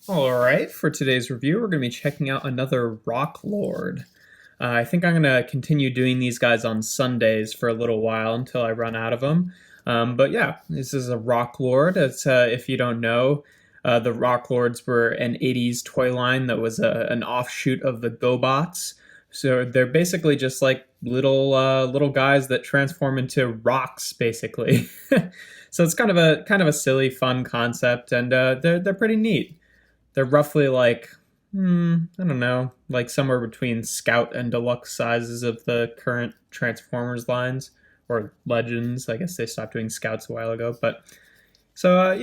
All right, for today's review, we're going to be checking out another Rock Lord. I think I'm going to continue doing these guys on Sundays for a little while until I run out of them. But yeah, this is a Rock Lord. It's, if you don't know, the Rock Lords were an 80s toy line that was an offshoot of the GoBots. So they're basically just like little guys that transform into rocks, basically. So it's kind of a silly, fun concept, and they're pretty neat. They're roughly like, I don't know, like somewhere between Scout and Deluxe sizes of the current Transformers lines or Legends. I guess they stopped doing Scouts a while ago, but so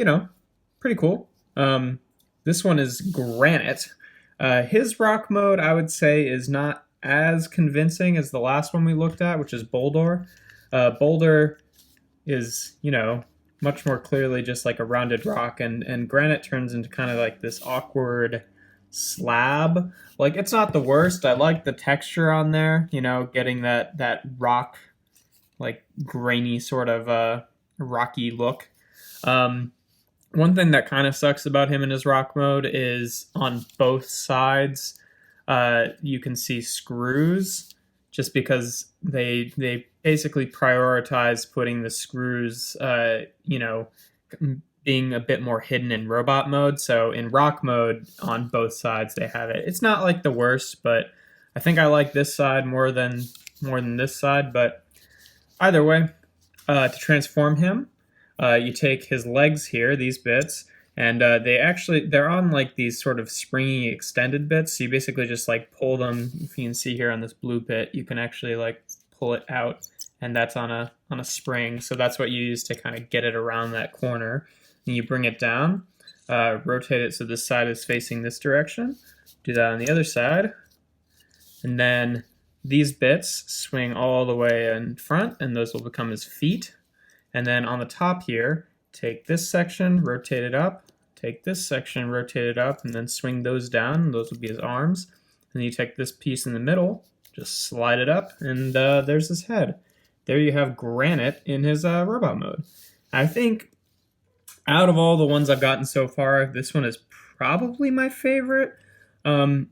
pretty cool. This one is Granite. His rock mode, I would say, is not as convincing as the last one we looked at, which is Boulder. Boulder is, much more clearly just like a rounded rock, and Granite turns into kind of like this awkward slab. Like, it's not the worst. I like the texture on there, getting that rock, like grainy sort of rocky look. One thing that kind of sucks about him in his rock mode is on both sides you can see screws, just because they basically prioritize putting the screws, being a bit more hidden in robot mode. So in rock mode, on both sides they have it. It's not like the worst, but I think I like this side more than this side. But either way, to transform him, you take his legs here, these bits, and they're on like these sort of springy extended bits. So you basically just like pull them. If you can see here on this blue bit, you can actually like pull it out, and that's on a spring. So that's what you use to kind of get it around that corner. And you bring it down, rotate it so this side is facing this direction. Do that on the other side, and then these bits swing all the way in front, and those will become his feet. And then on the top here, take this section, rotate it up, take this section, rotate it up, and then swing those down. Those will be his arms. And then you take this piece in the middle, just slide it up, and there's his head. There you have Granite in his robot mode. I think out of all the ones I've gotten so far, this one is probably my favorite. The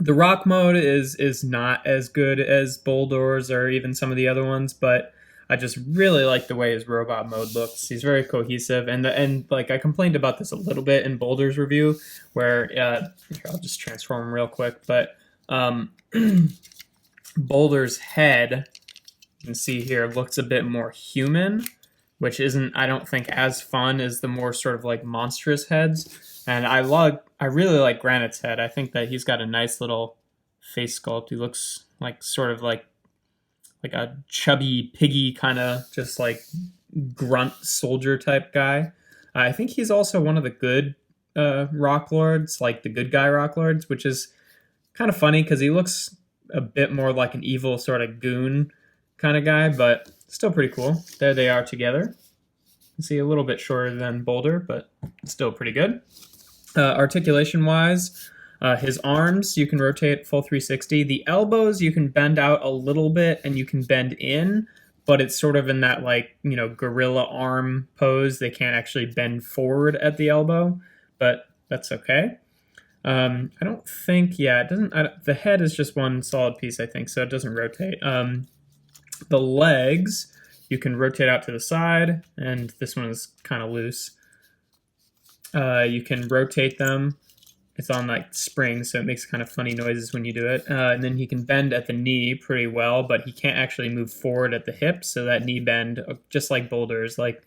rock mode is not as good as Boulder's or even some of the other ones, but I just really like the way his robot mode looks. He's very cohesive, and like I complained about this a little bit in Boulder's review, where here, I'll just transform him real quick. But Boulder's head, you can see here, looks a bit more human, which isn't, I don't think, as fun as the more sort of like monstrous heads. And I really like Granite's head. I think that he's got a nice little face sculpt. He looks like sort of like a chubby piggy kind of just like grunt soldier type guy. I think he's also one of the good rock lords, like the good guy rock lords, which is kind of funny because he looks a bit more like an evil sort of goon kind of guy, but still pretty cool. There they are together. You can see a little bit shorter than Boulder, but still pretty good. Articulation wise, his arms, you can rotate full 360. The elbows, you can bend out a little bit and you can bend in, but it's sort of in that like, gorilla arm pose. They can't actually bend forward at the elbow, but that's okay. I don't think, it doesn't, the head is just one solid piece, I think, so it doesn't rotate. The legs, you can rotate out to the side, and this one is kind of loose. You can rotate them. It's on like springs, so it makes kind of funny noises when you do it. And then he can bend at the knee pretty well, but he can't actually move forward at the hip. So that knee bend, just like Boulder's, like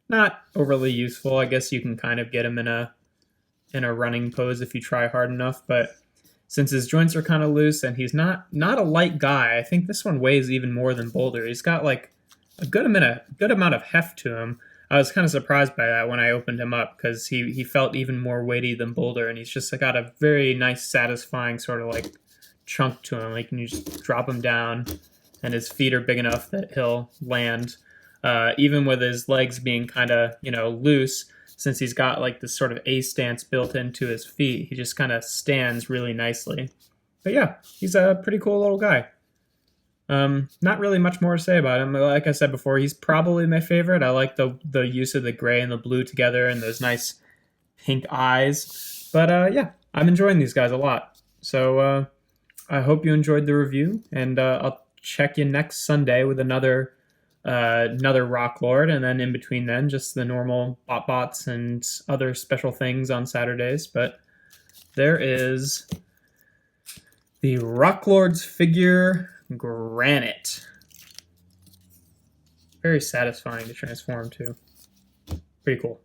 not overly useful. I guess you can kind of get him in a running pose if you try hard enough. But since his joints are kind of loose and he's not a light guy, I think this one weighs even more than Boulder. He's got like a good amount of heft to him. I was kind of surprised by that when I opened him up, because he felt even more weighty than Boulder, and he's just got a very nice, satisfying sort of like chunk to him. Like, you just drop him down, and his feet are big enough that he'll land. Even with his legs being kind of, loose, since he's got like this sort of A stance built into his feet, he just kind of stands really nicely. But yeah, he's a pretty cool little guy. Not really much more to say about him. Like I said before, he's probably my favorite. I like the use of the gray and the blue together and those nice pink eyes. But yeah, I'm enjoying these guys a lot. So I hope you enjoyed the review, and I'll check you next Sunday with another Rock Lord, and then in between then, just the normal bots and other special things on Saturdays. But there is the Rock Lord's figure Granite. Very satisfying to transform to. Pretty cool.